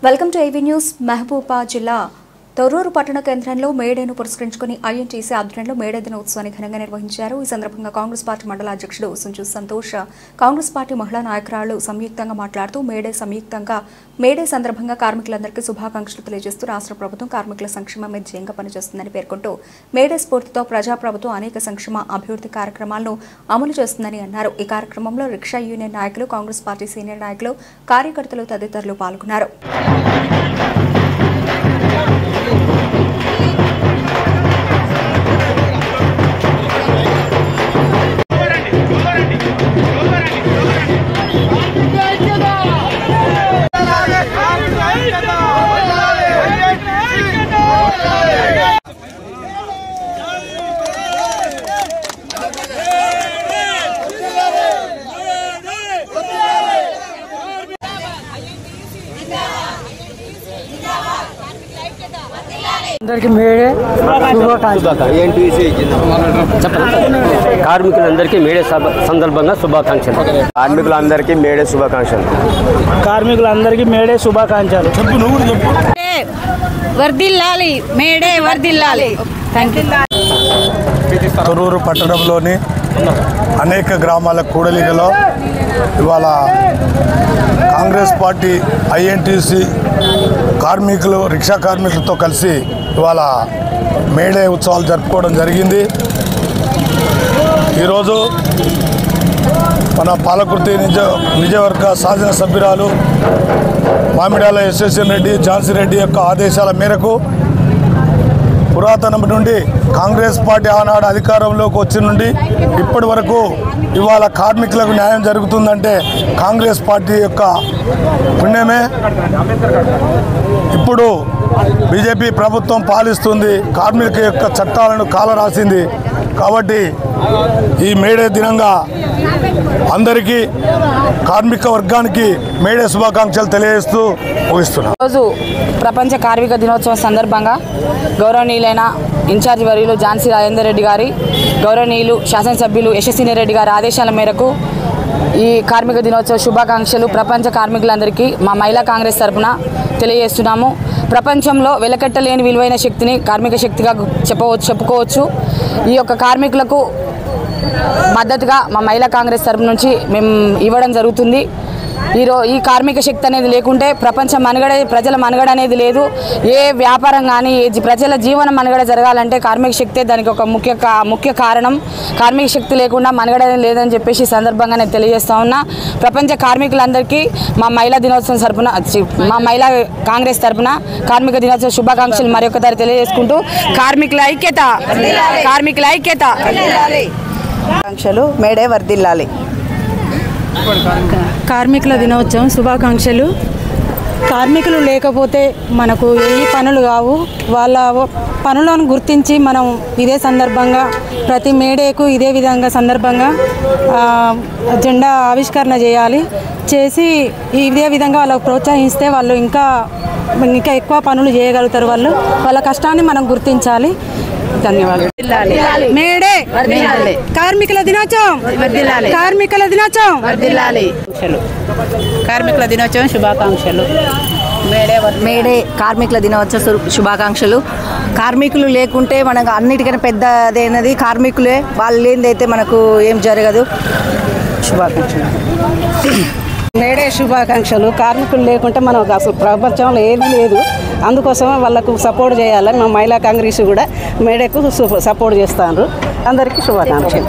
Welcome to AV news. మహబూబా జిల్లా తొర్రూరు పట్టణ కేంద్రంలో మేడేను పురస్కరించుకుని ఐఎన్టీసీ ఆధ్వర్యంలో మేడే దినోత్సవాన్ని ఘనంగా నిర్వహించారు. ఈ సందర్భంగా కాంగ్రెస్ పార్టీ మండల అధ్యక్షుడు సంజు సంతోష్, కాంగ్రెస్ పార్టీ మహిళా నాయకురాళ్లు సంయుక్తంగా మాట్లాడుతూ మేడే సందర్భంగా కార్మికులందరికీ శుభాకాంక్షలు తెలియజేస్తూ రాష్ట్ర ప్రభుత్వం కార్మికుల సంక్షేమమే ధ్యేయంగా పనిచేస్తుందని పేర్కొంటూ మేడే స్ఫూర్తితో ప్రజాప్రభుత్వం అనేక సంక్షేమ అభివృద్ధి కార్యక్రమాలను అమలు చేస్తుందని అన్నారు. ఈ కార్యక్రమంలో రిక్షా యూనియన్ నాయకులు, కాంగ్రెస్ పార్టీ సీనియర్ నాయకులు, కార్యకర్తలు తదితరులు పాల్గొన్నారు. కార్మికులందరికీ మేడే సందర్భంగా శుభాకాంక్షలు. కార్మికులందరికీ మేడే శుభాకాంక్షలు. కార్మికులందరికీ మేడే శుభాకాంక్షలు. వర్ధిల్లాలి, మేడే వర్ధిల్లాలి. తొర్రూరు పట్టణంలోని అనేక గ్రామాల కూడలిలో ఇవాళ కాంగ్రెస్ పార్టీ ఐఎన్టీసీ కార్మికులు, రిక్షా కార్మికులతో కలిసి ఇవాళ మేడే ఉత్సవాలు జరుపుకోవడం జరిగింది. ఈరోజు మన పాలకుర్తి నిజవర్గ శాసన సభ్యురాలు మామిడాల ఎస్ఎస్ఎన్ రెడ్డి, ఝాన్సీ రెడ్డి యొక్క ఆదేశాల మేరకు పురాతనం నుండి కాంగ్రెస్ పార్టీ ఆనాడు అధికారంలోకి వచ్చి నుండి ఇప్పటి వరకు ఇవాళ కార్మికులకు న్యాయం జరుగుతుందంటే కాంగ్రెస్ పార్టీ యొక్క పుణ్యమే. ఇప్పుడు బీజేపీ ప్రభుత్వం పాలిస్తుంది, కార్మికుల యొక్క చట్టాలను కాలరాసింది. కాబట్టి ఈ మేడే దినంగా అందరికీ కార్మిక వర్గానికి మేడే శుభాకాంక్షలు తెలియజేస్తూ ముగిస్తున్నాం. రోజు ప్రపంచ కార్మిక దినోత్సవం సందర్భంగా గౌరవనీయులైన ఇన్ఛార్జి వర్యులు ఝాన్సీ రాజేందర్ రెడ్డి గారి, గౌరవనీయులు శాసనసభ్యులు యశస్విని రెడ్డి గారి ఆదేశాల మేరకు ఈ కార్మిక దినోత్సవ శుభాకాంక్షలు ప్రపంచ కార్మికులందరికీ మా మహిళా కాంగ్రెస్ తరఫున తెలియజేస్తున్నాము. ప్రపంచంలో వెలకట్టలేని విలువైన శక్తిని కార్మిక శక్తిగా చెప్పుకోవచ్చు. ఈ యొక్క కార్మికులకు మద్దతుగా మా మహిళా కాంగ్రెస్ తరఫు నుంచి మేము ఇవ్వడం జరుగుతుంది. ఈ కార్మిక శక్తి అనేది లేకుంటే ప్రజల మనుగడ అనేది లేదు. ఏ వ్యాపారం కానీ ప్రజల జీవన మనుగడ జరగాలంటే కార్మిక శక్తే దానికి ఒక ముఖ్య కారణం. కార్మిక శక్తి లేకుండా మనుగడ లేదని చెప్పేసి సందర్భంగా నేను తెలియజేస్తా ఉన్నా. ప్రపంచ కార్మికులందరికీ మా మహిళా దినోత్సవం తరఫున, మా మహిళా కాంగ్రెస్ తరఫున కార్మిక దినోత్సవ శుభాకాంక్షలు మరొకసారి తెలియజేసుకుంటూ కార్మికుల ఐక్యత ఆకాంక్షలు. మేడే వర్ధిల్లాలి. కార్మికుల దినోత్సవం శుభాకాంక్షలు. కార్మికులు లేకపోతే మనకు ఏ పనులు కావు. వాళ్ళ పనులను గుర్తించి మనం ఇదే సందర్భంగా ప్రతి మేడేకు ఇదే విధంగా సందర్భంగా జెండా ఆవిష్కరణ చేసి ఇదే విధంగా వాళ్ళకు ప్రోత్సహిస్తే వాళ్ళు ఇంకా ఎక్కువ పనులు చేయగలుగుతారు. వాళ్ళ కష్టాన్ని మనం గుర్తించాలి. ధన్యవాదాలు. మేడే కార్మికుల దినోత్సవం, కార్మికుల దినోత్సవం, కార్మికుల దినోత్సవం శుభాకాంక్షలు. మేడే కార్మికుల దినోత్సవ శుభాకాంక్షలు. కార్మికులు లేకుంటే మనకు అన్నిటికన్నా పెద్దదైనది కార్మికులే. వాళ్ళు లేనిదైతే మనకు ఏం జరగదు. శుభాకాంక్షలు. మేడే శుభాకాంక్షలు. కార్మికులు లేకుంటే మనకు అసలు ప్రపంచంలో ఏమీ లేదు. అందుకోసం వాళ్ళకు సపోర్ట్ చేయాలని మా మహిళా కాంగ్రెస్ కూడా మేడేకు సపోర్ట్ చేస్తారు. అందరికీ శుభాకాంక్షలు.